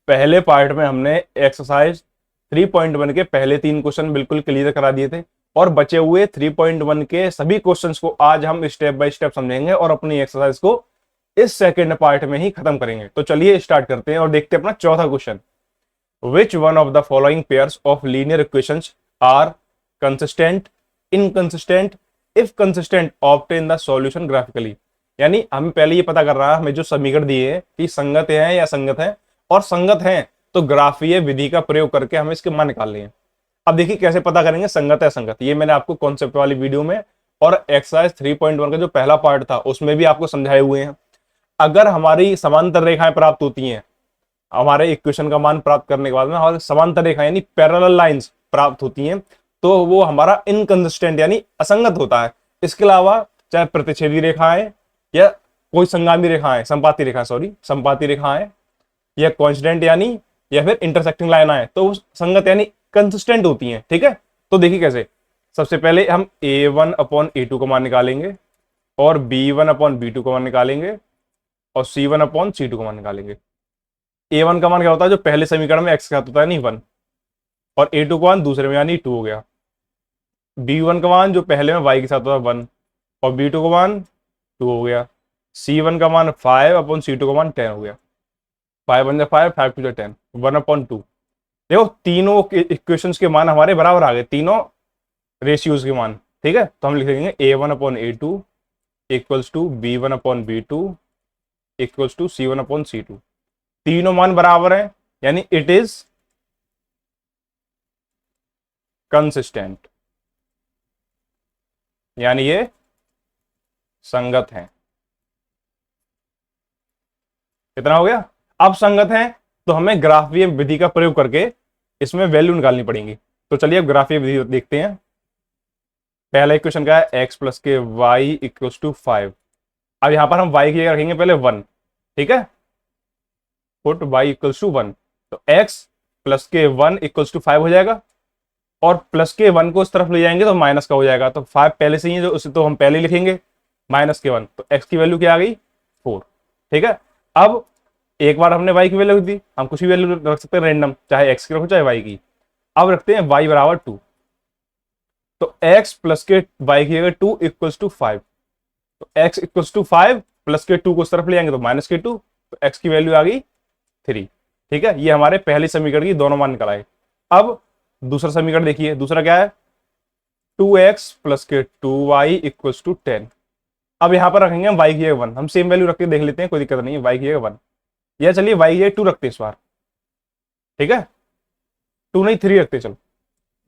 पहले पार्ट में हमने एक्सरसाइज 3.1 के पहले 3 क्वेश्चन बिल्कुल क्लियर करा दिए थे और बचे हुए 3.1 के सभी क्वेश्चंस को आज हम स्टेप बाय स्टेप समझेंगे और अपनी एक्सरसाइज को इस सेकंड पार्ट में ही खत्म करेंगे। तो चलिए स्टार्ट करते हैं और देखते हैं अपना चौथा question. Which one of the following pairs of linear equations are consistent, inconsistent, if consistent obtain the solution graphically. यानी हमें पहले ये पता कर रहा है हमें जो समीकरण दिए हैं कि संगत है या संगत है, और संगत है तो ग्राफीय विधि का प्रयोग करके हमें इसके मान निकालने हैं। अब देखिए कैसे पता करेंगे संगत है संगत, ये मैंने आपको कॉन्सेप्ट वाली वीडियो में और एक्सरसाइज 3.1 का जो पहला पार्ट था उसमें भी आपको समझाए हुए हैं। अगर हमारी समांतर रेखाएं प्राप्त होती हैं, हमारे इक्वेशन का मान प्राप्त करने के बाद में हमारे समांतर रेखाएं यानी पैरेलल लाइंस प्राप्त होती हैं, तो वो हमारा इनकंसिस्टेंट यानी असंगत होता है। इसके अलावा चाहे प्रतिच्छेदी रेखाएं या कोई संगामी रेखाएं, संपाती रेखाएं, संपाती रेखाएं या कॉन्स्टेंट यानी या फिर इंटरसेक्टिंग लाइन आए तो संगत यानी कंसिस्टेंट होती हैं। ठीक है, तो देखिए कैसे। सबसे पहले हम a1/a2 का मान निकालेंगे और b1/b2 का मान निकालेंगे और c1/c2 का मान निकालेंगे। a1 का मान क्या होता है जो पहले समीकरण में x के साथ होता है, यानी 1, और a2 का मान दूसरे में यानी 2 हो गया। b1 का मान जो पहले में y के साथ होता है 1 और b2 का मान 2 हो गया। c1 का मान 5/c2 का मान 10 हो गया। 5 1 5, 5 2 10, 1/2। देखो तीनों इक्वेशंस के मान हमारे बराबर आ गए, तीनों रेशियोज के मान। ठीक है, तो हम लिख देंगे a1/a2 equals to b1/b2 equals to c1/c2। तीनों मान बराबर हैं यानी इट इज कंसिस्टेंट, यानी ये संगत है। कितना हो गया? अब संगत है तो हमें ग्राफीय विधि का प्रयोग करके इसमें वैल्यू निकालनी पड़ेगी। तो चलिए अब ग्राफीय विधि देखते हैं। पहला इक्वेशन क्या है, x प्लस के वाई इक्वल्स टू 5। अब यहां पर हम y की जगह रखेंगे पहले 1। ठीक है, पुट y इक्वल्स टू 1, तो x प्लस के 1 इक्वल्स टू 5 हो जाएगा और प्लस के 1 को इस तरफ ले जाएंगे तो माइनस का हो जाएगा। तो 5 पहले से ही है उसे तो हम पहले लिखेंगे, माइनस के 1, तो x की वैल्यू क्या आ गई 4। ठीक है, अब एक बार हमने y की वैल्यू दी, हम कुछ भी वैल्यू रख सकते हैं रैंडम, चाहे x की रखो चाहे y की। अब रखते हैं y बराबर 2, तो x प्लस के y की जगह 2 इक्वल्स टू 5, तो x इक्वल्स टू 5 प्लस के 2 को इस तरफ ले आएंगे तो माइनस के 2, तो x की वैल्यू आ गई 3। ठीक है, ये हमारे पहले समीकरण की दोनों मान निकल आए। अब दूसरा समीकरण देखिए, दूसरा क्या है, 2x प्लस के 2y इक्वल्स टू 10। अब यहां पर रखेंगे हम y की जगह 1, हम सेम वैल्यू रख के देख लेते हैं, कोई दिक्कत नहीं है। y की जगह 1 या चलिए y की जगह 2 रखते हैं इस बार। ठीक है, 2 नहीं 3 रखते, चलो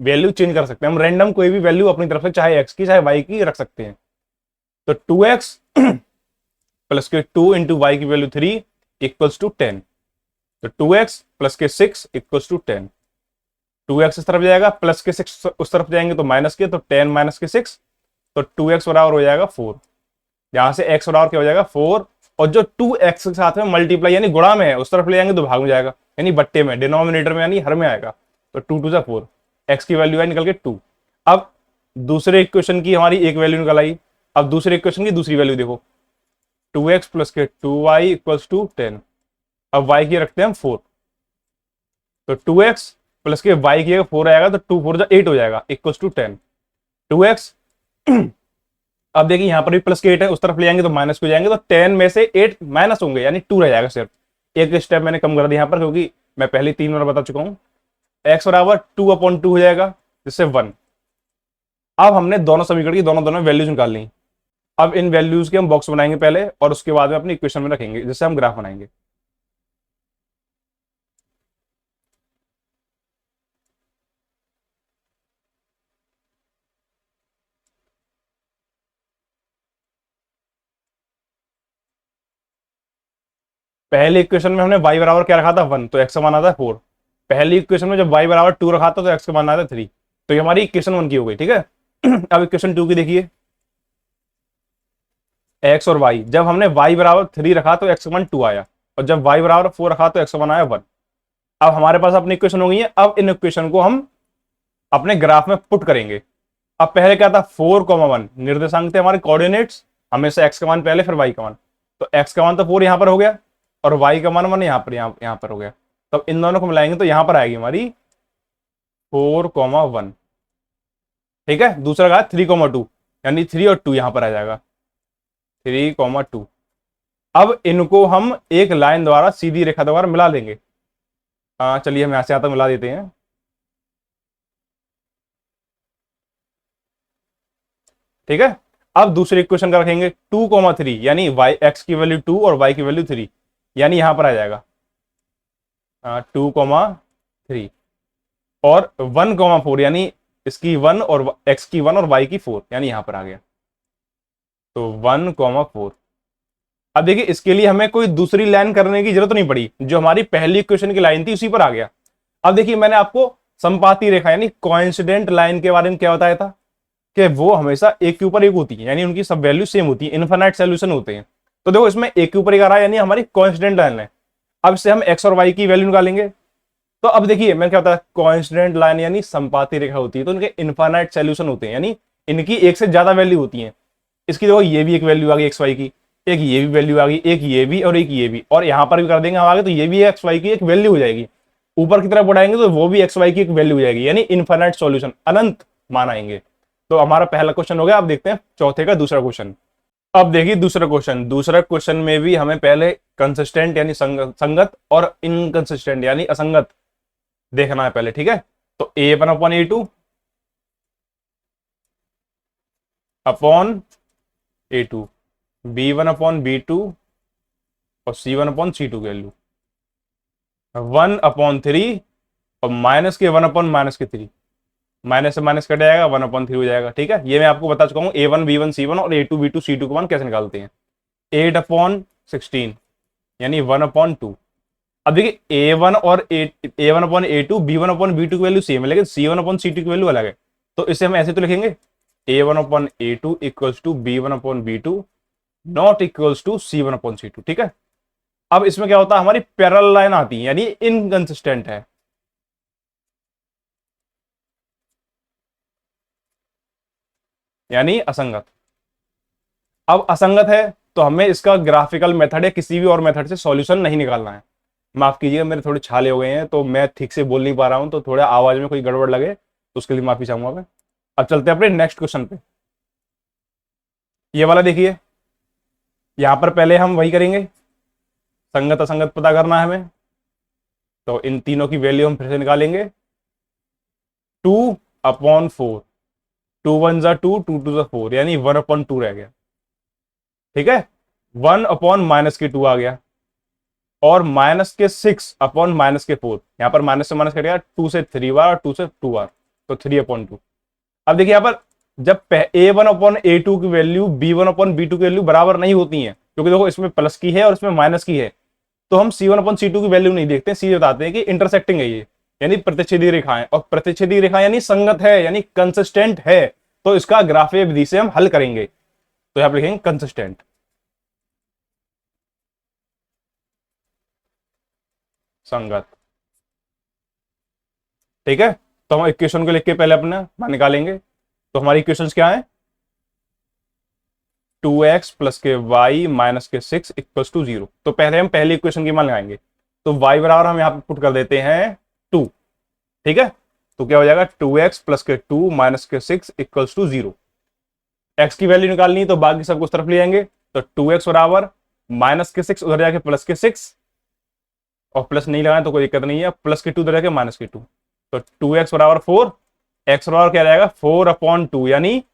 वैल्यू चेंज कर सकते हैं हम, रैंडम कोई भी वैल्यू अपनी तरफ से चाहे x की चाहे y की रख सकते हैं। तो 2x प्लस के 2 इंटू वाई की वैल्यू 3 इक्वल्स टू 10, तो 2x प्लस के 6 इक्वल्स टू 10। 2x इस तरफ जाएगा, प्लस के 6 उस तरफ जाएंगे तो माइनस के, तो 10 माइनस के 6, तो 2x बराबर हो जाएगा 4। यहां से x बराबर क्या हो जाएगा 4, और जो 2x के साथ में मल्टीप्लाई यानी गुणा में है उस तरफ ले जाएंगे तो भाग में जाएगा, यानी बट्टे में, डिनोमिनेटर में यानी हर में आएगा। तो 2 2 4, x की वैल्यू है निकल के 2। अब दूसरे इक्वेशन की हमारी एक वैल्यू निकल आई। अब दूसरे इक्वेशन की दूसरी वैल्यू देखो, 2x प्लस के 2y इक्वल्स टू 10। अब y की रखते हैं हम 4, तो 2x प्लस के y की 4 आएगा तो 2 4 8 हो जाएगा इक्वल्स टू 10। 2x अब देखिए यहां पर भी प्लस के 8 है, उस तरफ ले जाएंगे तो माइनस को जाएंगे, तो 10 में से 8 माइनस होंगे यानी 2 रह जाएगा। सिर्फ एक स्टेप मैंने कम कर दिया यहां पर, क्योंकि मैं पहले 3 बार बता चुका हूं। x बराबर 2/2 हो जाएगा जिससे 1। अब हमने दोनों समीकरण की दोनों वैल्यूज निकाल ली। अब इन वैल्यूज के हम बॉक्स बनाएंगे पहले और उसके बाद में अपनी इक्वेशन में रखेंगे, जिससे हम ग्राफ बनाएंगे। पहले इक्वेशन में हमने y बराबर क्या रखा था 1, तो x का मान आता है 4। पहली इक्वेशन में जब y बराबर 2 रखा था तो x का मान आता है 3। तो ये हमारी इक्वेशन 1 की हो गई। ठीक है, अब इक्वेशन 2 की देखिए, x और y, जब हमने y बराबर 3 रखा तो x का मान 2 आया, और जब y बराबर 4 रखा तो x का मान आया 1। अब हमारे पास अपनी इक्वेशन हो गई है। अब इन इक्वेशन को हम अपने ग्राफ में पुट करेंगे। अब पहले क्या था 4,1 निर्देशांक थे हमारे कोऑर्डिनेट्स, हमेशा x का मान पहले फिर y का मान, तो x का मान तो 4 यहां पर हो गया और y का मान 1 यहां पर हो गया। तो तो इन दोनों को मिलाएंगे तो यहां पर आएगी हमारी 4,1। ठीक है, दूसरा कहा 3,2, यानी 3 और 2 यहां पर आ जाएगा 3,2। अब इनको हम एक लाइन द्वारा, सीधी रेखा द्वारा मिला लेंगे। चलिए हम यहां से आता मिला देते हैं। ठीक है, अब दूसरे इक्वेशन का रखेंगे 2,3, यानी वाई एक्स की वैल्यू 2 और वाई की वैल्यू 3, यानी यहां पर आ जाएगा 2,3 और 1,4, यानी इसकी 1 और एक्स की 1 और वाई की 4, यानी यहां पर आ गया तो 1,4। अब देखिए इसके लिए हमें कोई दूसरी लाइन करने की जरूरत नहीं पड़ी, जो हमारी पहली इक्वेशन की लाइन थी उसी पर आ गया। अब देखिए मैंने आपको संपाती रेखा यानी कोइंसिडेंट लाइन के बारे में क्या बताया था कि वो हमेशा एक के ऊपर एक होती है, यानी उनकी सब वैल्यू सेम होती है, इनफाइनाइट सॉल्यूशन होते हैं। तो देखो इसमें एक के ऊपर एक आ रहा है, यानी हमारी कोइंसिडेंट लाइन है। अब इससे हम एक्स और वाई की वैल्यू निकालेंगे। तो अब देखिए मैंने क्या बताया, कोइंसिडेंट लाइन यानी संपाती रेखा होती है, तो इनके इनफाइनाइट सॉल्यूशन होते हैं, यानी इनकी एक से ज्यादा वैल्यू होती है। इसकी देखो ये भी एक वैल्यू आ गई एक्स वाई की, एक ये भी वैल्यू आ गई, एक ये भी और एक ये भी, और यहां पर भी कर देंगे हम आगे तो ये भी एक्स वाई की एक वैल्यू हो जाएगी। ऊपर की तरफ बढ़ाएंगे तो वो भी एक्स वाई की एक वैल्यू हो जाएगी, यानी इनफाइनाइट सॉल्यूशन, अनंत मानाएंगे। तो हमारा पहला क्वेश्चन हो गया। अब देखते हैं चौथे का दूसरा क्वेश्चन। अब देखिए दूसरा क्वेश्चन में भी हमें पहले कंसिस्टेंट यानी संगत और इनकंसिस्टेंट यानी असंगत देखना है पहले। ठीक है, तो A1/A2 अपॉन A2, B1/B2 और C1/C2 की वैल्यू 1/3 और माइनस के 1/-3, माइनस से माइनस कट जाएगा 1/3 हो जाएगा। ठीक है, ये मैं आपको बता चुका हूं A1 B1 C1 और A2 B2 C2 का मान कैसे निकालते हैं। 8/16 यानी 1/2। अब देखिए A1/A2 B1/B2 की वैल्यू सेम है, लेकिन C1/C2 की वैल्यू अलग है। तो इसे हम ऐसे तो लिखेंगे A1/A2 equals to B1/B2 not equals to C1/C2। ठीक है, अब इसमें क्या होता है, हमारी पैरेलल लाइन आती है, यानी इनकंसिस्टेंट है, यानी असंगत। अब असंगत है तो हमें इसका ग्राफिकल मेथड या किसी भी और मेथड से सॉल्यूशन नहीं निकालना है। माफ कीजिएगा, मेरे थोड़े छाले हो गए हैं तो मैं ठीक से बोल नहीं पा रहा हूं, तो थोड़ा आवाज में कोई गड़बड़ लगे तो उसके लिए माफी चाहूंगा मैं। अब चलते हैं अपने नेक्स्ट क्वेश्चन पे। ये वाला देखिए, यहां पर पहले हम वही करेंगे, संगत असंगत पता करना है हमें। तो इन तीनों की वैल्यू हम फिर से निकालेंगे। 2/4, 2 1 2, 2 2 4, यानी 1/2 रह गया। ठीक है, 1/-2 आ गया, और -6/-4, यहां पर माइनस से माइनस कटेगा, 2 से 3 बार और 2 से 2 बार, तो 3/2। अब देखिए यहां पर जब A1/A2 की वैल्यू B1/B2 की वैल्यू बराबर नहीं होती है, क्योंकि देखो इसमें प्लस की है और इसमें माइनस की है, तो हम C1/C2 की वैल्यू नहीं देखते, सीधे बताते हैं कि इंटरसेक्टिंग है ये, यानी प्रतिच्छेदी रेखाएं, और प्रतिच्छेदी रेखा यानी संगत है, यानी कंसिस्टेंट है। तो इसका ग्राफीय विधि से हम हल करेंगे, तो यहां पर लिखेंगे कंसिस्टेंट, संगत। ठीक है, तो हम इक्वेशन को लिख के पहले अपना मान निकालेंगे। तो हमारी इक्वेशंस क्या है, 2x प्लस के वाई माइनस के 6 इक्वल्स टू 0। तो पहले हम पहली इक्वेशन की मान लगाएंगे, तो y बराबर हम यहां पर पुट कर देते हैं 2। ठीक है, तो क्या हो जाएगा 2x प्लस के 2 माइनस के 6 इक्वल्स टू 0। x की वैल्यू निकालनी है तो बाकी सब उस तरफ ले जाएंगे, तो 2x बराबर माइनस के 6 उधर जाके प्लस के 6, और प्लस नहीं लगाए तो कोई दिक्कत नहीं है, प्लस के 2 उधर जाके माइनस के 2, तो 2x बराबर 4, x बराबर क्या रहेगा 4/2, यानी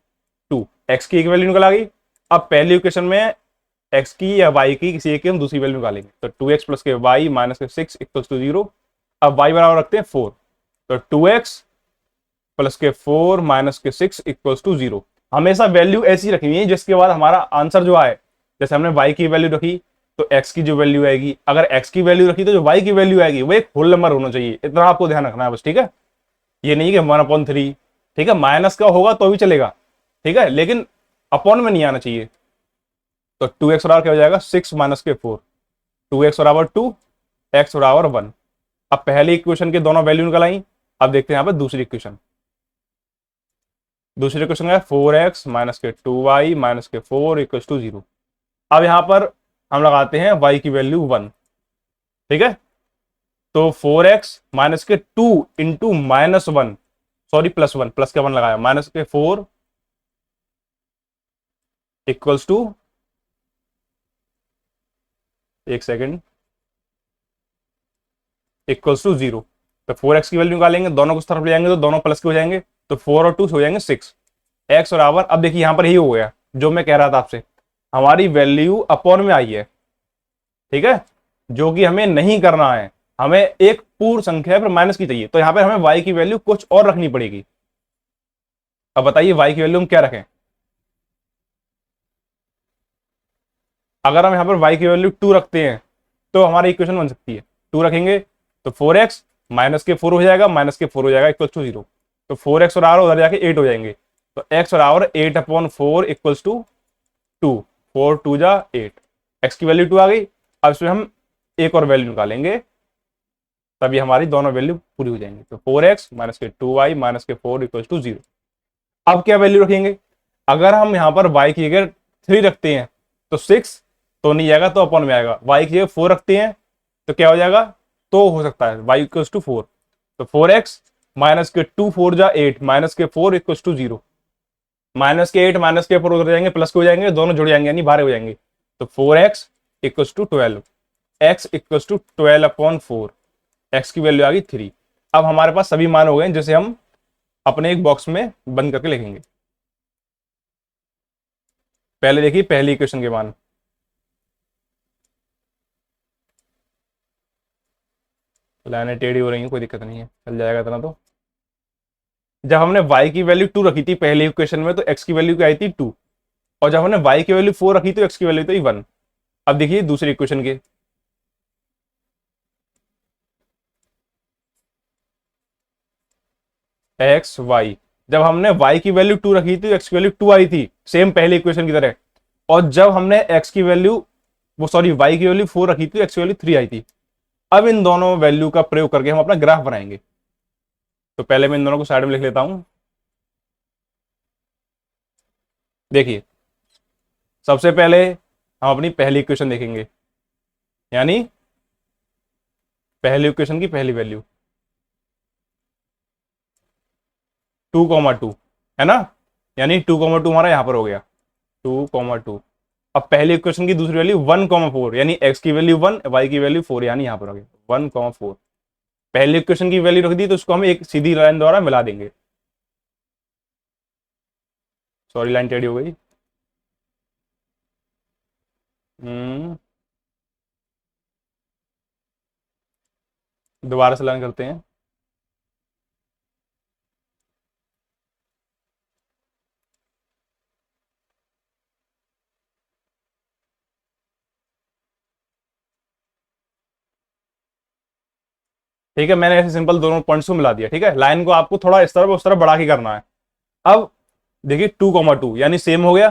2। x की एक वैल्यू निकल आ गई। अब पहली इक्वेशन में x की या y की किसी एक की हम दूसरी वैल्यू निकालेंगे, तो 2x प्लस के y माइनस के 6 इक्वल्स टू 0। अब y बराबर रखते हैं 4, तो 2x प्लस के 4 माइनस के 6 इक्वल्स टू 0। हमेशा वैल्यू ऐसी रखनी है जिसके बाद हमारा आंसर जो आए, जैसे हमने y की वैल्यू रखी तो x की जो वैल्यू आएगी, अगर x की वैल्यू रखी तो जो y की वैल्यू आएगी वो एक होल नंबर होना चाहिए, इतना आपको ध्यान रखना है बस। ठीक है, ये नहीं कि 1/3, ठीक है, माइनस का होगा तो भी चलेगा, ठीक है, लेकिन अपॉन में नहीं आना चाहिए। तो 2x बराबर क्या हो जाएगा 6 माइनस के 4, 2x बराबर 2, x बराबर 1। अब पहली इक्वेशन के दोनों वैल्यू निकल आई। अब देखते हैं यहाँ पर दूसरी इक्वेशन का 4x माइनस के 2y माइनस के 4 इक्वल्स टू 0। अब यहां पर हम लगाते हैं y की वैल्यू 1। ठीक है, तो 4x माइनस के 2 इंटू -1, सॉरी +1, प्लस के 1 लगाया, माइनस के 4 इक्वल्स टू, एक सेकेंड, इक्वल्स टू 0। तो 4x की वैल्यू निकालेंगे, दोनों को उस तरफ ले जाएंगे तो दोनों प्लस के हो जाएंगे, तो 4 और 2 हो जाएंगे 6। x बराबर, अब देखिए यहां पर यही हो गया जो मैं कह रहा था आपसे, हमारी वैल्यू अपॉन में आई है, ठीक है, जो कि हमें नहीं करना है, हमें एक पूर्ण संख्या पर माइनस की चाहिए, तो यहां पर हमें y की वैल्यू कुछ और रखनी पड़ेगी। अब बताइए y की वैल्यू हम क्या रखें? अगर हम यहां पर y की वैल्यू 2 रखते हैं तो हमारी इक्वेशन बन सकती है, 2 रखेंगे तो 4x माइनस के 4 हो जाएगा, माइनस के 4 हो जाएगा इक्वल टू 0, तो 4x और r उधर जाके 8 हो जाएंगे, तो x और r 8/4 इक्वल्स टू 2, 4 2 जा 8, x की वैल्यू 2 आ गई। अब इसमें हम एक और वैल्यू निकालेंगे, तभी हमारी दोनों वैल्यू पूरी हो जाएंगी, तो 4x माइनस के 2y माइनस के 4 इक्वल्स टू 0। अब क्या वैल्यू रखेंगे? अगर हम यहां पर y की जगह 3 रखते हैं तो 6 तो नहीं जाएगा, तो अपॉन में आएगा, y की जगह 4 रखते हैं तो क्या हो जाएगा, तो हो सकता है y इक्वल्स टू 4, तो 4x माइनस के 2 4 जा 8 माइनस के 4 इक्वल्स टू 0, माइनस के 8 माइनस के 4 उधर जाएंगे, प्लस के हो जाएंगे, दोनों जुड़ जाएंगे यानी बाहर हो जाएंगे, तो 4x equals to 12, x equals to 12/4, x की वैल्यू आ गई 3। अब हमारे पास सभी मान हो गए जिसे हम अपने एक बॉक्स में बंद करके लिखेंगे। पहले देखिए पहली इक्वेशन के मान, लाइनें टेढ़ी हो रही हैं, कोई दिक्कत नहीं है, चल जाएगा इतना तो। जब हमने y की वैल्यू 2 रखी थी पहले इक्वेशन में तो x की वैल्यू क्या आई थी 2, और जब हमने y की वैल्यू 4 रखी तो x की वैल्यू तो 1। अब देखिए दूसरी इक्वेशन के, एक्स वाई, जब हमने y की वैल्यू 2 रखी थी x की वैल्यू 2 आई थी, सेम पहले इक्वेशन की तरह, और जब हमने x की वैल्यू, वो सॉरी y की वैल्यू 4 रखी थी x की वैल्यू 3 आई थी। अब इन दोनों वैल्यू का प्रयोग करके हम अपना ग्राफ बनाएंगे, तो पहले मैं इन दोनों को साइड में लिख लेता हूं। देखिए सबसे पहले हम अपनी पहली इक्वेशन देखेंगे, यानी पहली इक्वेशन की पहली वैल्यू 2,2 है ना, यानी 2,2 हमारा यहां पर हो गया, 2,2। अब पहली इक्वेशन की दूसरी वैल्यू 1,4, यानी x की वैल्यू 1 y की वैल्यू 4, यानी यहां पर हो गया 1,4। पहली इक्वेशन की वैल्यू रख दी तो उसको हम एक सीधी लाइन द्वारा मिला देंगे, सॉरी लाइन टेढ़ी हो गई। दोबारा से लाइन करते हैं। ठीक है, मैंने ऐसे सिंपल दोनों पॉइंट्स को मिला दिया, ठीक है, लाइन को आपको थोड़ा इस तरफ उस तरफ बढ़ा के करना है। अब देखिए 2,2 यानी सेम हो गया,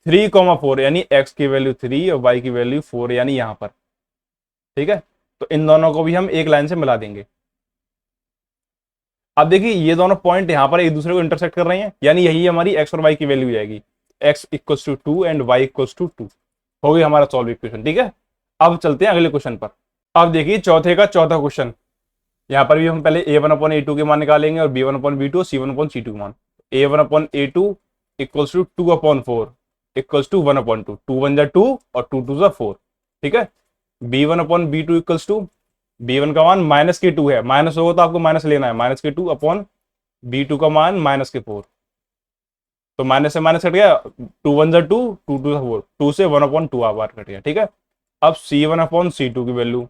3,4 यानी x की वैल्यू 3 और y की वैल्यू 4 यानी यहां पर, ठीक है, तो इन दोनों को भी हम एक लाइन से मिला देंगे। अब देखिए ये दोनों पॉइंट यहां पर एक दूसरे को इंटरसेक्ट कर रहे हैं, यानी यही हमारी x और y की वैल्यू जाएगी, x equals to 2 and y equals to 2, हो गई हमारा सॉल्व इक्वेशन, ठीक है। अब चलते हैं अगले क्वेश्चन पर। अब देखिए चौथे का चौथा क्वेश्चन, यहां पर भी हम पहले a1/a2 के मान निकालेंगे और b1/b2 और c1/c2 के मान। a1/a2 equals to 2/4 equals to 1/2, 2 1 जा 2 और 2 2 जा 4, ठीक है। b1/b2 इक्वल्स टू, b1 का मान माइनस के 2 है, माइनस होगा तो आपको माइनस लेना है, माइनस के 2 अपॉन b2 का मान माइनस के 4, तो माइनस से माइनस कट गया, 2 1 जा 2, 2 2 जा 4, 2 से 1/2 बार कट गया, ठीक है। अब c1/c2 की वैल्यू,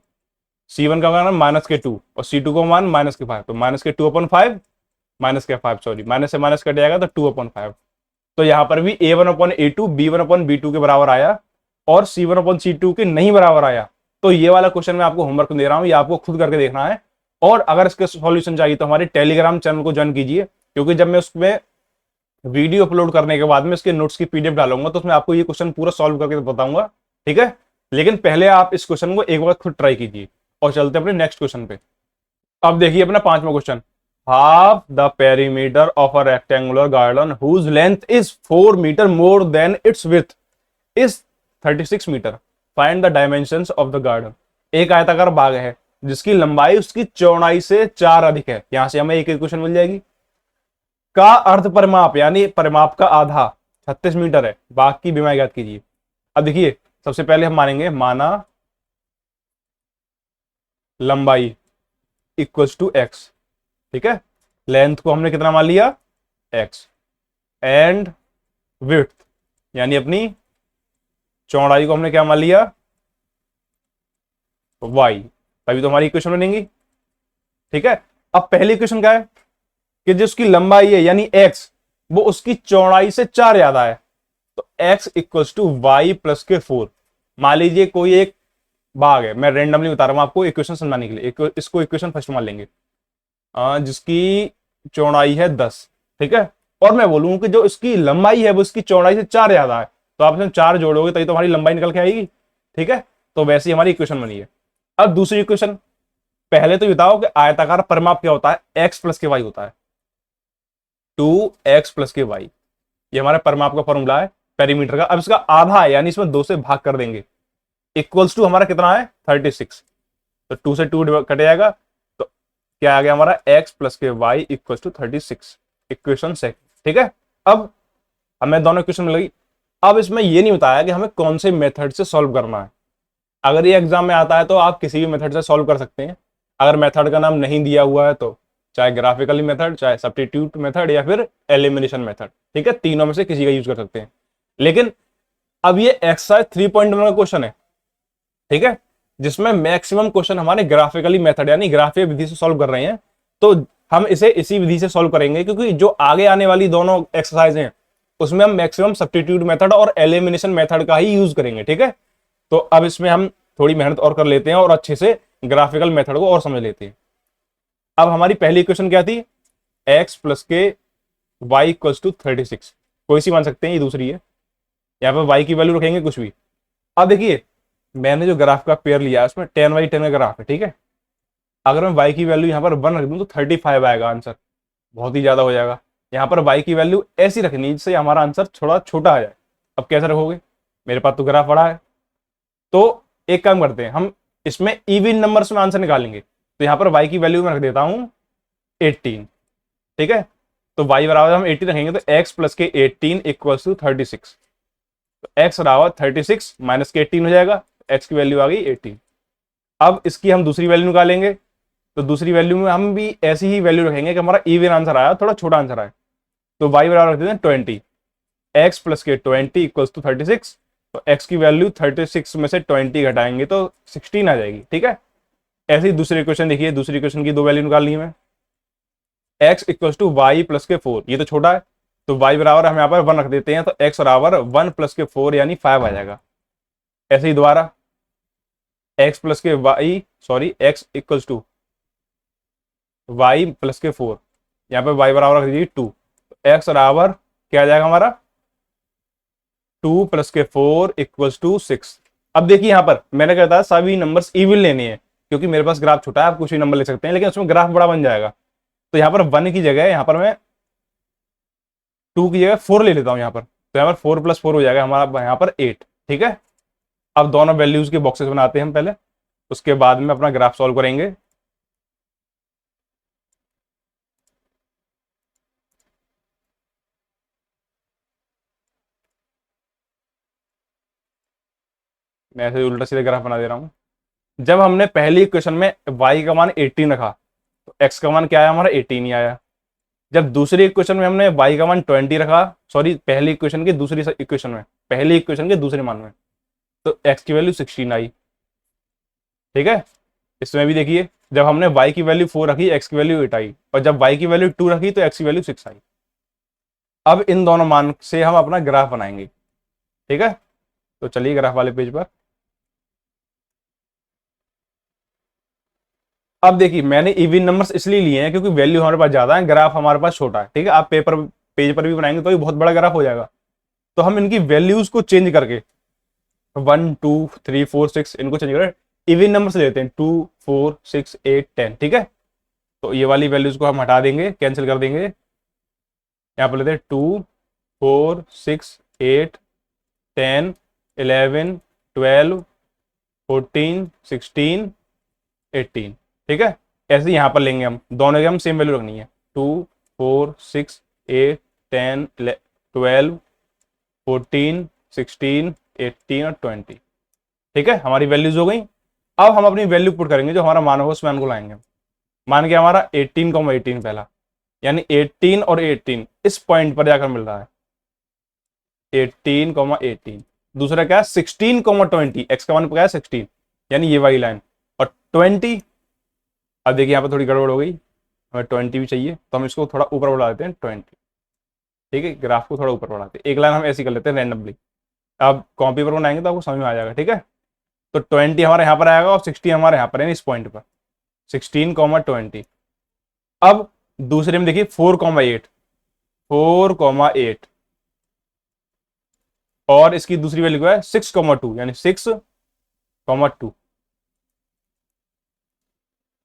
c1 का मान माइनस के 2 और c2 का मान माइनस के 5, तो माइनस के 2/5 माइनस के 5, सॉरी माइनस से माइनस कट जाएगा तो 2/5। तो यहां पर भी a1/a2 b1/b2 के बराबर आया और c1/c2 के नहीं बराबर आया। तो ये वाला क्वेश्चन मैं आपको होमवर्क दे रहा हूं, ये आपको खुद करके देखना है, और अगर इसके सॉल्यूशन चाहिए तो हमारे टेलीग्राम चैनल को ज्वाइन कीजिए, क्योंकि जब मैं उसमें वीडियो अपलोड करने के बाद में इसके नोट्स की पीडीएफ डालूंगा तो उसमें आपको ये क्वेश्चन पूरा सॉल्व करके बताऊंगा, ठीक है। लेकिन पहले आप इस क्वेश्चन को एक बार खुद ट्राई कीजिए, और चलते हैं अपने नेक्स्ट क्वेश्चन पे। अब देखिए अपना पांचवा question, half the perimeter of a rectangular garden whose length is 4 meter more than its width is 36 meter. Find the dimensions of the garden. एक आयताकार बाग है जिसकी लंबाई उसकी चौड़ाई से 4 अधिक है, यहां से हमें एक इक्वेशन मिल जाएगी। का अर्ध परिमाप यानी परिमाप का आधा 36 मीटर है, बाकी विमा ज्ञात कीजिए। अब देखिए, सबसे पहले हम मानेंगे माना लंबाई इक्वल्स टू एक्स, ठीक है। लेंथ को हमने कितना मान लिया, एक्स, एंड विड्थ यानी अपनी चौड़ाई को हमने क्या मान लिया, वाई, तभी तो हमारी इक्वेशन बनेगी, ठीक है। अब पहली इक्वेशन क्या है कि जो उसकी लंबाई है यानी एक्स, वो उसकी चौड़ाई से 4 ज्यादा है, तो x equals to y plus के 4। मान लीजिए कोई एक भाग है, मैं रेंडमली बता रहा हूं आपको इक्वेशन समझाने के लिए, इसको इक्वेशन फर्स्ट मान लेंगे, जिसकी चौड़ाई है 10, ठीक है। और मैं बोलूं कि जो इसकी लंबाई है वो इसकी चौड़ाई से 4 ज्यादा है, तो आप इसमें 4 जोड़ोगे तभी तो हमारी लंबाई निकल के आएगी, ठीक है। तो वैसे ही हमारी इक्वेशन बनी है। अब दूसरी इक्वेशन, पहले तो बताओ कि आयताकार परिमाप क्या होता है, एक्स प्लस के वाई होता है, 2x प्लस के वाई, ये हमारे परिमाप का फॉर्मूला है पेरीमीटर का। अब इसका आधा है यानी इसमें 2 से भाग कर देंगे, इक्वल्स टू हमारा कितना है 36, तो 2 से 2 कट जाएगा, तो क्या आ गया हमारा x प्लस के y equals to 36, equation second, ठीक है। अब हमें दोनों इक्वेशन मिल गई। अब इसमें यह नहीं बताया कि हमें कौन से मेथड से सॉल्व करना है। अगर ये एग्जाम में आता है तो आप किसी भी मेथड से सॉल्व कर सकते हैं, अगर मेथड का नाम नहीं दिया हुआ है तो चाहे ग्राफिकली मेथड, चाहे सब्स्टिट्यूट मेथड, या फिर एलिमिनेशन मेथड, ठीक है, तीनों में से किसी का यूज कर सकते हैं। लेकिन अब ये एक्सरसाइज 3.1 का क्वेश्चन है, ठीक है, जिसमें मैक्सिमम क्वेश्चन हमारे ग्राफिकली मेथड यानी ग्राफीय विधि से सॉल्व कर रहे हैं, तो हम इसे इसी विधि से सॉल्व करेंगे, क्योंकि जो आगे आने वाली दोनों एक्सरसाइज हैं उसमें हम मैक्सिमम सब्स्टिट्यूट मेथड और एलिमिनेशन मेथड का ही यूज करेंगे, ठीक है। तो अब इसमें हम थोड़ी मेहनत और कर लेते हैं और अच्छे से ग्राफिकल मेथड को और समझ लेते हैं। अब हमारी पहली इक्वेशन क्या थी, x प्लस के वाई इक्वल्स टू 36, कोई सी मान सकते हैं, ये दूसरी है, यहाँ पर y की वैल्यू रखेंगे कुछ भी। अब देखिए, मैंने जो ग्राफ का पेयर लिया है उसमें 10/10 का ग्राफ है, ठीक है। अगर मैं y की वैल्यू यहाँ पर 1 रख दूं तो 35 आएगा आंसर, बहुत ही ज्यादा हो जाएगा। यहाँ पर y की वैल्यू ऐसी रखनी है जिससे हमारा आंसर थोड़ा छोटा आ जाए। अब कैसे रखोगे, मेरे पास तो ग्राफ बड़ा है, तो एक काम करते हैं, हम इसमें इवन नंबर्स में आंसर निकालेंगे। तो यहाँ पर y की वैल्यू मैं रख देता हूं 18, ठीक है। तो y बराबर हम 18 रखेंगे, तो x प्लस के 18 इक्वल्स टू 36, तो x बराबर 36 माइनस के 18 हो जाएगा, x की वैल्यू आ गई 18। अब इसकी हम दूसरी वैल्यू निकालेंगे, तो दूसरी वैल्यू में हम भी ऐसी ही वैल्यू रखेंगे कि हमारा इवन आंसर आया, थोड़ा छोटा आंसर आया। तो y बराबर रख देते हैं 20, x प्लस के 20 इक्वल्स टू 36, तो x की वैल्यू 36 में से 20 घटाएंगे तो 16 आ जाएगी, ठीक है। ऐसे ही दूसरी इक्वेशन देखिए, दूसरी इक्वेशन की दो वैल्यू निकालनी है, x equals to y plus के 4, ये तो छोटा है, तो y बराबर हम यहाँ पर 1 रख देते हैं, तो x बराबर 1 प्लस के 4 यानी 5 आ जाएगा। ऐसे ही दोबारा x प्लस के y, sorry x equals to y plus के 4, यहाँ पे y बराबर रख दीजिए 2, तो x बराबर क्या आ जाएगा हमारा 2 प्लस के 4 इक्वल्स टू 6। अब देखिए यहाँ पर मैंने कहा था सभी नंबर्स इवन लेने हैं, क्योंकि मेरे पास ग्राफ छोटा है, आप कुछ भी नंबर ले सकते हैं, लेकिन उसमें ग्राफ बड़ा बन जाएगा। तो यहाँ पर 1 की जगह यहाँ पर मैं 2 की जगह 4 ले लेता हूँ यहाँ पर, तो यहाँ पर 4 प्लस 4 हो जाएगा हमारा यहाँ पर 8, ठीक है। अब दोनों वैल्यूज के बॉक्सेस बनाते हैं हम पहले, उसके बाद में अपना ग्राफ सॉल्व करेंगे। मैं ऐसे उल्टा सीधा ग्राफ बना दे रहा हूँ। जब हमने पहली इक्वेशन में y का मान 18 रखा, तो x का मान क्या आया हमारा 18 ही आया। जब दूसरी इक्वेशन में हमने y का मान 20 रखा, सॉरी पहली इक्वेशन की दूसरी इक्वेशन में, पहली इक्वेशन के दूसरे मान में, तो x की वैल्यू 16 आई, ठीक है। इसमें भी देखिए, जब हमने y की वैल्यू 4 रखी, x की वैल्यू 8 आई, और जब y की वैल्यू 2 रखी तो x की वैल्यू 6 आई। अब इन दोनों मान से हम अपना ग्राफ बनाएंगे, ठीक है। तो चलिए ग्राफ वाले पेज पर। अब देखिए, मैंने इवन नंबर्स इसलिए लिए हैं क्योंकि वैल्यू हमारे पास ज्यादा है, ग्राफ हमारे पास छोटा है, ठीक है। आप पेज पर भी बनाएंगे तो ये बहुत बड़ा ग्राफ हो जाएगा। तो हम इनकी वैल्यूज को चेंज करके 1 2 3 4 6 इनको चेंज करके इवन नंबर से लेते हैं, 2 4 6 8 10, ठीक है। तो ये वाली वैल्यूज को हम हटा देंगे, कैंसिल कर देंगे। यहाँ पर लेते हैं 2 4 6 8 10 11 12 14 16 18। ठीक है, ऐसे यहाँ पर लेंगे हम, दोनों के हम सेम वैल्यू रखनी है, 2 4 6 8 10 12 14 16 18 और 20। ठीक है, हमारी वैल्यूज हो गई। अब हम अपनी वैल्यू पुट करेंगे, जो हमारा मान होगा उस मान को लाएंगे। मान के हमारा 18,18 पहला, यानी 18 और 18 इस पॉइंट पर जाकर मिल रहा है, 18,18। दूसरा क्या है, 16,20, एक्स का मान क्या है 16, यानी ये वाली लाइन, और 20। अब देखिए यहाँ पर थोड़ी गड़बड़ हो गई, हमें 20 भी चाहिए, तो हम इसको थोड़ा ऊपर बढ़ा देते हैं 20। ठीक है, ग्राफ को थोड़ा ऊपर बढ़ाते हैं, एक लाइन हम ऐसी कर लेते हैं रैंडमली। अब कॉपी पर बनाएंगे तो आपको समझ में आ जाएगा। ठीक है, तो 20 हमारे यहाँ पर आएगा और 16 हमारे यहाँ पर है, इस पॉइंट पर 16,20। अब दूसरे में देखिए 4,8, 4,8, और इसकी दूसरी वैल्यू क्या है 6,2, यानी 6,2।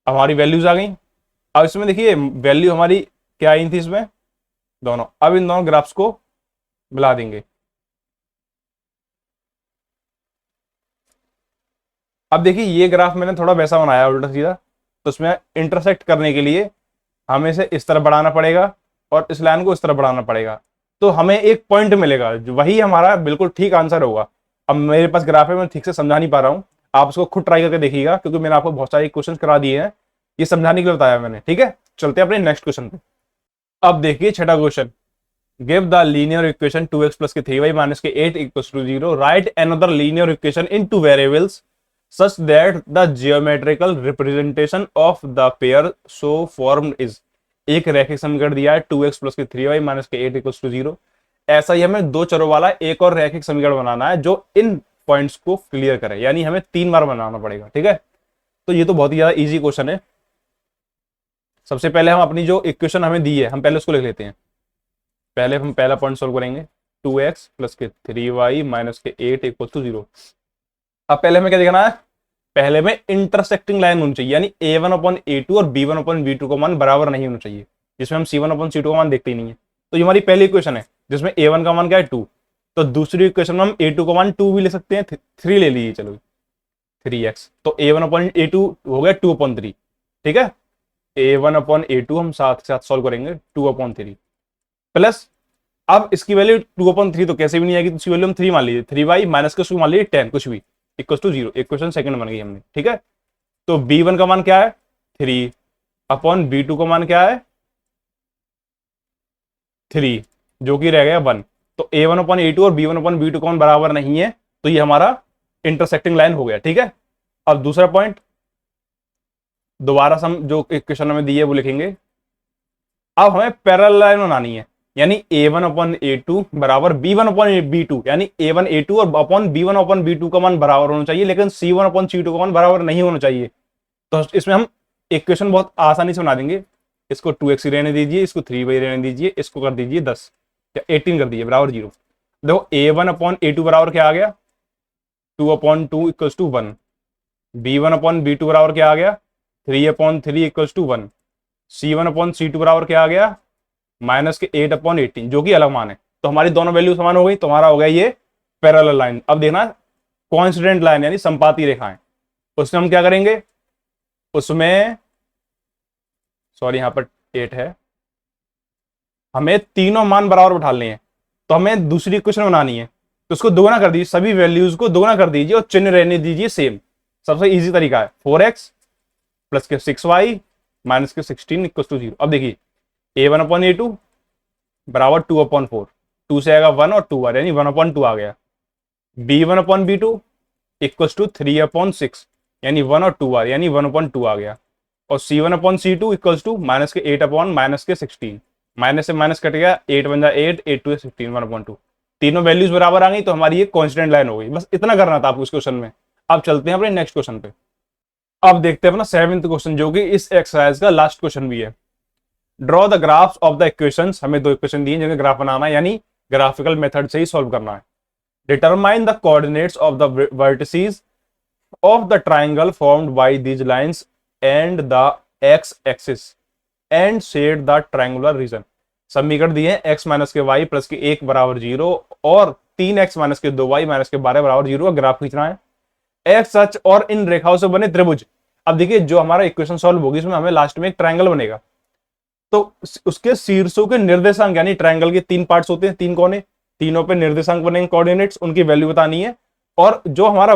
अब हमारी वैल्यूज आ गई। अब इसमें देखिए वैल्यू हमारी क्या आई थी इसमें, दोनों। अब इन दोनों ग्राफ्स को मिला देंगे। अब देखिए ये ग्राफ मैंने थोड़ा वैसा बनाया उल्टा सीधा, तो उसमें इंटरसेक्ट करने के लिए हमें इसे इस तरह बढ़ाना पड़ेगा और इस लाइन को इस तरह बढ़ाना पड़ेगा, तो हमें एक पॉइंट मिलेगा, जो वही हमारा बिल्कुल ठीक आंसर होगा। अब मेरे पास ग्राफ है, मैं ठीक से समझा नहीं पा रहा हूं, आप उसको खुद ट्राई करके देखिएगा, क्योंकि मैंने आपको बहुत सारे क्वेश्चन करा दिए हैं, ये समझाने के लिए बताया मैंने। ठीक है, चलते हैं अपने नेक्स्ट क्वेश्चन पे। अब देखिए छठा question, give the linear equation 2x plus के 3y माइनस के 8 equals to 0, right another linear equation in two variables such that the geometrical representation of the pair so formed is। एक रैखिक समीकरण दिया है 2x प्लस के 3y minus के 8 equals to 0। ऐसा ही हमें दो चरों वाला एक और रैखिक समीकरण बनाना है जो इन पॉइंट्स को क्लियर करे, यानी हमें 3 बार बनाना पड़ेगा। ठीक है, तो ये तो बहुत ही ज्यादा इजी क्वेश्चन है। सबसे पहले हम अपनी जो इक्वेशन हमें दी है, हम पहले उसको लिख लेते हैं। पहले हम पहला पॉइंट सोल्व करेंगे, 2x प्लस के 3y माइनस के 8 इक्वल्स टू 0। अब पहले हमें क्या देखना है, पहले में इंटरसेक्टिंग लाइन होनी चाहिए, यानी a1/a2 और b1/b2 का मान बराबर नहीं होना चाहिए, जिसमें हम c1/c2 का मान देखते ही नहीं है। तो ये हमारी पहली इक्वेशन है, जिसमें a1 का मान क्या है 2, तो दूसरी इक्वेशन में हम a2 का मान 2 भी ले सकते हैं, 3 ले लीजिए, चलो 3x, तो a1/a2 हो गया 2/3। ठीक है, a1/a2 हम साथ साथ सॉल्व करेंगे 2/3 प्लस, अब इसकी वैल्यू 2/3 तो कैसे भी नहीं आएगी, तो इसकी वैल्यू हम 3 मान लीजिए, 3y माइनस के मान लीजिए 10 कुछ भी इक्वल टू 0। इक्वेशन सेकंड बन गई हमने। ठीक है, तो b1 का मान क्या है 3 अपॉन b2 का मान क्या है 3, जो कि रह गया 1। तो a1/a2 और b1/b2 का मान बराबर नहीं है, तो ये हमारा इंटरसेक्टिंग लाइन हो गया। ठीक है, अब दूसरा पॉइंट, दोबारा हम जो इक्वेशन हमें दी है वो लिखेंगे। अब हमें पैरेलल लाइन बनानी है, यानी a1/a2 बराबर b1/b2, यानी a1/a2 और अपॉन b1/b2 का मान बराबर होना चाहिए, लेकिन c1/c2 का मान बराबर नहीं होना चाहिए। तो इसमें हम इक्वेशन बहुत आसानी से बना देंगे। इसको 2x रहने दीजिए, इसको 3y रहने दीजिए, इसको कर दीजिए 10 या 18 कर दीजिए बराबर 0। देखो a1/a2 बराबर क्या आ गया 2/2 इक्वल्स टू 1, b1/b2 बराबर क्या आ गया 3/3 इक्वल्स टू 1, c1/c2 बराबर क्या आ गया माइनस के 8/18, जो कि अलग मान है। तो हमारी दोनों वैल्यू समान हो गई, तो हमारा हो गया ये पैरेलल लाइन। अब देखना कोइंसिडेंट लाइन, यानी संपाती रेखाएं, उसमें हम क्या करेंगे, उसमें सॉरी यहां पर 8 है, हमें तीनों मान बराबर बैठा लें हैं, तो हमें दूसरी इक्वेशन बनानी है, तो उसको दोगुना कर दीजिए, सभी वैल्यूज को दोगुना कर दीजिए और चिन्ह रहने दीजिए सेम। सबसे इजी तरीका है 4x प्लस के 6y माइनस के 16 इक्वल टू 0। अब देखिए a1/a2 बराबर 2/4, 2 से आएगा 1 और 2 यानी 1/2 आ गया, b1/b2 इक्वल टू 3/6 यानी 1 और 2 यानी 1/2 आ गया, और c1/c2 इक्वल टू माइनस के 8 माइनस के 16, माइनस से माइनस कट गया 8 बन जाए 8, 8 2 16, 1/2। तीनों वैल्यूज बराबर आ गई, तो हमारी ये कांस्टेंट लाइन हो गई। बस इतना करना था आपको इस क्वेश्चन में। अब चलते हैं अपने नेक्स्ट क्वेश्चन पे। अब देखते हैं अपना 7th क्वेश्चन, जो कि इस एक्सरसाइज का लास्ट क्वेश्चन भी है। Draw the graphs of the equations, हमें दो इक्वेशन दी है जिनका ग्राफ बनाना है, यानी ग्राफिकल मेथड से ही सॉल्व करना है। Determine the coordinates of the vertices of the triangle formed by these lines and the x axis and shade the triangular region. समीकरण दिए हैं x माइनस के y प्लस के 1 बराबर 0 और 3x माइनस के 2y माइनस के 12 बराबर 0 का ग्राफ खींचना है। एक्स सच और इन रेखाओं से बने त्रिभुज, अब देखिए जो हमारा इक्वेशन सॉल्व होगी इसमें हमें लास्ट में एक ट्रायंगल बनेगा, तो उसके शीर्षों के निर्देशांक, यानी ट्रायंगल के 3 पार्ट्स होते हैं, 3 कोने, तीनों पे निर्देशांक बनेंगे, कोऑर्डिनेट्स, उनकी वैल्यू बतानी है। और जो हमारा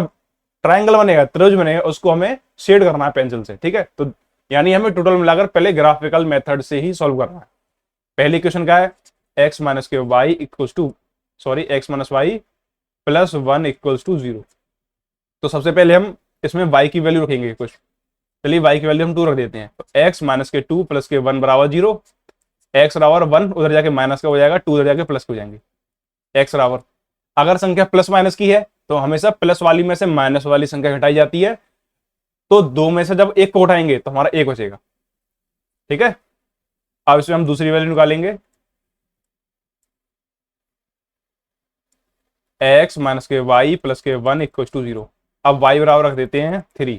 ट्रायंगल बनेगा, त्रिभुज बनेगा, उसको हमें शेड करना है पेंसिल से, ठीक है। तो यानी हमें टोटल मिलाकर पहले ग्राफिकल मेथड से ही सॉल्व करना है। पहली इक्वेशन क्या है, एक्स माइनस के y equals to, sorry x minus y plus 1 equals to 0। तो सबसे पहले हम इसमें y की वैल्यू रखेंगे कुछ, चलिए y की वैल्यू हम 2 रख देते हैं। तो x माइनस के 2 प्लस के 1 बराबर 0, x बराबर 1 उधर जाके माइनस का हो जाएगा, 2 उधर जाके प्लस हो जाएंगे, x बराबर, अगर संख्या प्लस माइनस की है तो हमेशा प्लस वाली में से माइनस वाली संख्या घटाई जाती है, तो 2 में से जब एक को उठाएंगे तो हमारा 1 बचेगा, ठीक है। अब इसमें हम दूसरी वैल्यू निकालेंगे, x माइनस के वाई प्लस के 1 इक्वल टू 0। अब y बराबर रख देते हैं 3,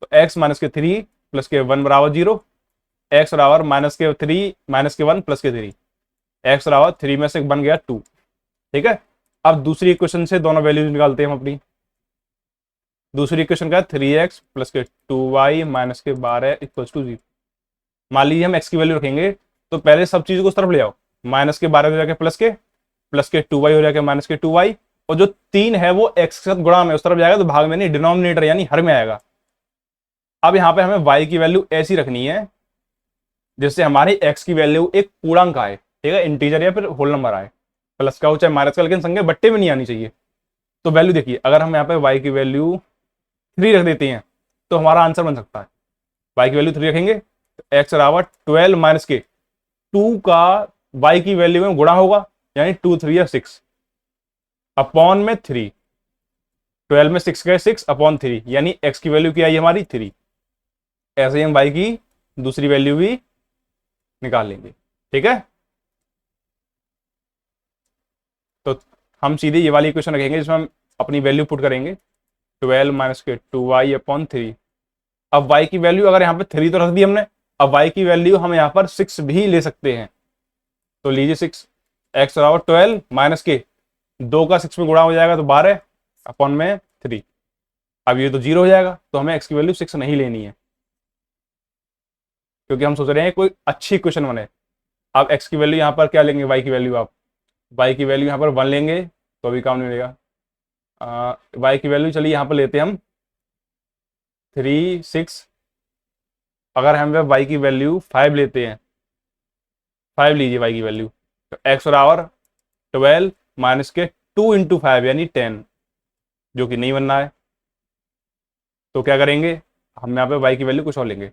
तो x माइनस के 3 प्लस के 1 बराबर 0, x बराबर माइनस के 3 माइनस के 1 प्लस के 3, x बराबर 3 में से बन गया 2, ठीक है। अब दूसरी इक्वेशन से दोनों वैल्यूज निकालते हैं हम अपनी। दूसरी इक्वेशन का 3x प्लस के 2y माइनस के 12 इक्वल टू 0। मान लीजिए हम x की वैल्यू रखेंगे, तो पहले सब चीज को उस तरफ ले आओ, माइनस के 12 हो जाके प्लस के 2y हो जाके माइनस के 2y, और जो 3 है वो x के साथ गुणा में उस तरफ जाएगा, तो भाग में नहीं, डिनोमिनेटर यानी हर में आएगा। अब यहाँ पे हमें y की वैल्यू ऐसी रखनी है जिससे हमारी x की वैल्यू एक पूर्णांक आए, ठीक है, इंटीजर या फिर होल नंबर आए, प्लस का हो चाहे माइनस का, लेकिन संख्या बट्टे में नहीं आनी चाहिए। तो वैल्यू देखिए, अगर हम यहाँ पे y की वैल्यू 3 रख देते हैं तो हमारा आंसर बन सकता है, y की वैल्यू 3 रखेंगे तो x बराबर 12 माइनस के 2 का y की वैल्यू में गुणा होगा, यानी 2 3 या 6 अपॉन में 3, 12 में 6 गए 6 अपॉन 3, यानी x की वैल्यू क्या आई हमारी 3। ऐसे ही हम y की दूसरी वैल्यू भी निकाल लेंगे, ठीक है। तो हम सीधे ये वाली इक्वेशन रखेंगे जिसमें हम अपनी वैल्यू पुट करेंगे, 12 माइनस के 2y अपॉन 3। अब y की वैल्यू अगर यहाँ पे 3 तो रख दी हमने, अब y की वैल्यू हम यहाँ पर 6 भी ले सकते हैं। तो लीजिए 6, x बराबर 12 माइनस के 2 का 6 में गुणा हो जाएगा तो 12 अपॉन में 3। अब ये तो 0 हो जाएगा, तो हमें x की वैल्यू 6 नहीं लेनी है, क्योंकि हम सोच रहे हैं कोई अच्छी इक्वेशन बने। अब x की वैल्यू यहाँ पर क्या लेंगे, y की वैल्यू, आप y की वैल्यू यहाँ पर 1 लेंगे तो अभी काम नहीं मिलेगा। y की वैल्यू चलिए यहाँ पर लेते हैं हम 3 6, अगर हम y की वैल्यू 5 लेते हैं, 5 लीजिए y की वैल्यू, तो x बराबर 12 माइनस के 2 इंटू 5 यानी 10, जो कि नहीं बनना है। तो क्या करेंगे, हम यहाँ पे y की वैल्यू कुछ और लेंगे।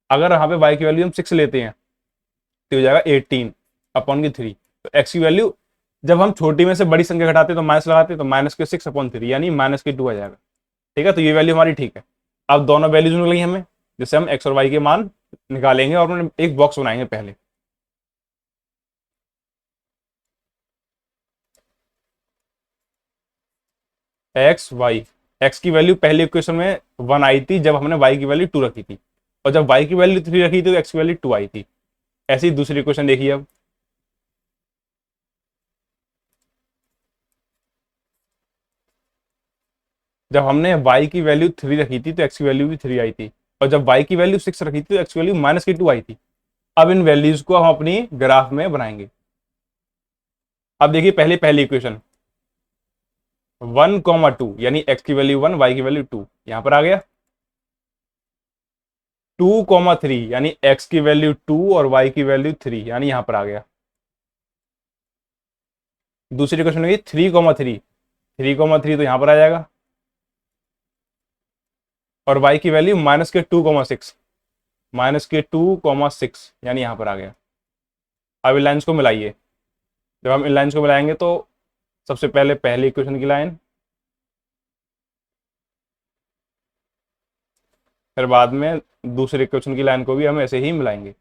अगर यहाँ पे y की वैल्यू हम 6 लेते हैं तो हो जाएगा 18 अपॉन की 3। तो x की वैल्यू जब हम छोटी में से बड़ी संख्या घटाते तो माइनस लगाते, तो माइनस के 6 अपॉन 3 यानी माइनस के 2 आ जाएगा, ठीक है। तो ये वैल्यू हमारी ठीक है। अब दोनों वैल्यूज मिल गई हमें, जिससे हम x और y के मान निकालेंगे और उन्हें एक बॉक्स बनाएंगे पहले। एक्स वाई, एक्स की वैल्यू पहली इक्वेशन में 1 आई थी जब हमने y की वैल्यू 2 रखी थी, और जब y की वैल्यू 3 रखी थी तो x की वैल्यू 2 आई थी। ऐसी ही दूसरी इक्वेशन देखिए, अब जब हमने y की वैल्यू 3 रखी थी तो x की वैल्यू भी 3 आई थी, और जब y की वैल्यू 6 रखी थी तो x की वैल्यू माइनस की 2 आई थी। अब इन वैल्यूज को हम अपनी ग्राफ में बनाएंगे। अब देखिए पहले पहली इक्वेशन 1,2 यानी x की वैल्यू 1 y की वैल्यू 2 यहां पर आ गया, 2,3 यानी x की वैल्यू 2 और y की वैल्यू 3 यानी यहां पर आ गया। दूसरी इक्वेशन होगी 3,3, 3,3 तो यहां पर आ जाएगा, और y की वैल्यू माइनस के 2,6, माइनस के 2,6 यानी यहां पर आ गया। अब इन लाइन्स को मिलाइए, जब हम इन लाइन्स को मिलाएंगे तो सबसे पहले पहली इक्वेशन की लाइन, फिर बाद में दूसरे इक्वेशन की लाइन को भी हम ऐसे ही मिलाएंगे।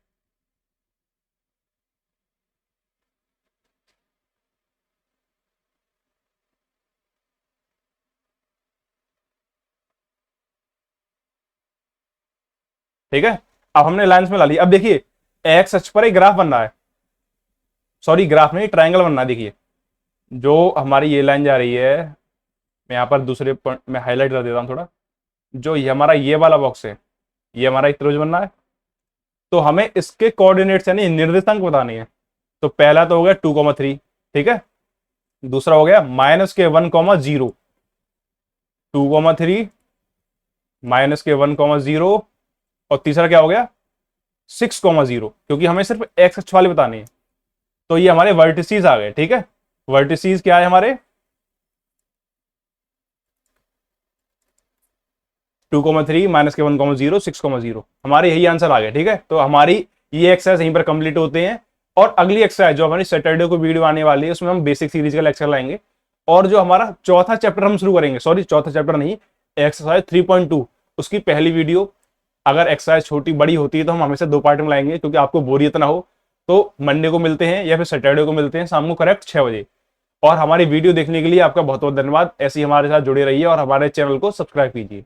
ठीक है, अब हमने लाइन्स मिला ली। अब देखिए एक्स अक्ष पर एक ग्राफ बन रहा है, सॉरी ग्राफ नहीं, ट्रायंगल बन रहा है। देखिए जो हमारी ये लाइन जा रही है, मैं यहाँ पर दूसरे पॉइंट में हाईलाइट कर देता हूँ थोड़ा, जो ये हमारा ये वाला बॉक्स है, ये हमारा एक त्रिभुज बनना है, तो हमें इसके कोऑर्डिनेट्स यानी निर्देशांक बताने हैं। तो पहला तो हो गया 2,3, ठीक है। दूसरा हो गया -1,0, 2,3 -1,0, और तीसरा क्या हो गया 6,0, क्योंकि हमें सिर्फ एक्स अक्ष वाले बताने हैं। तो ये हमारे वर्टिसीज आ गए, ठीक है। वर्टिसीज क्या है हमारे 2,3 -1,0, 6,0, हमारे यही आंसर आ गए, ठीक है। तो हमारी ये एक्सरसाइज यहीं पर कंप्लीट होते हैं। और अगली एक्सरसाइज जो हमारी सैटरडे को वीडियो आने वाली है, उसमें हम बेसिक सीरीज का लेक्चर लाएंगे। और जो हमारा चौथा चैप्टर हम शुरू करेंगे, सॉरी चौथा चैप्टर नहीं, एक्सरसाइज 3.2, उसकी पहली वीडियो, अगर एक्सरसाइज छोटी बड़ी होती है तो हम हमेशा 2 पार्ट में लाएंगे, क्योंकि आपको बोरियत ना हो। तो मंडे को मिलते हैं या फिर सैटरडे को मिलते हैं शाम को करेक्ट 6 बजे। और हमारी वीडियो देखने के लिए आपका बहुत बहुत धन्यवाद। ऐसे ही हमारे साथ जुड़े रहिए और हमारे चैनल को सब्सक्राइब कीजिए।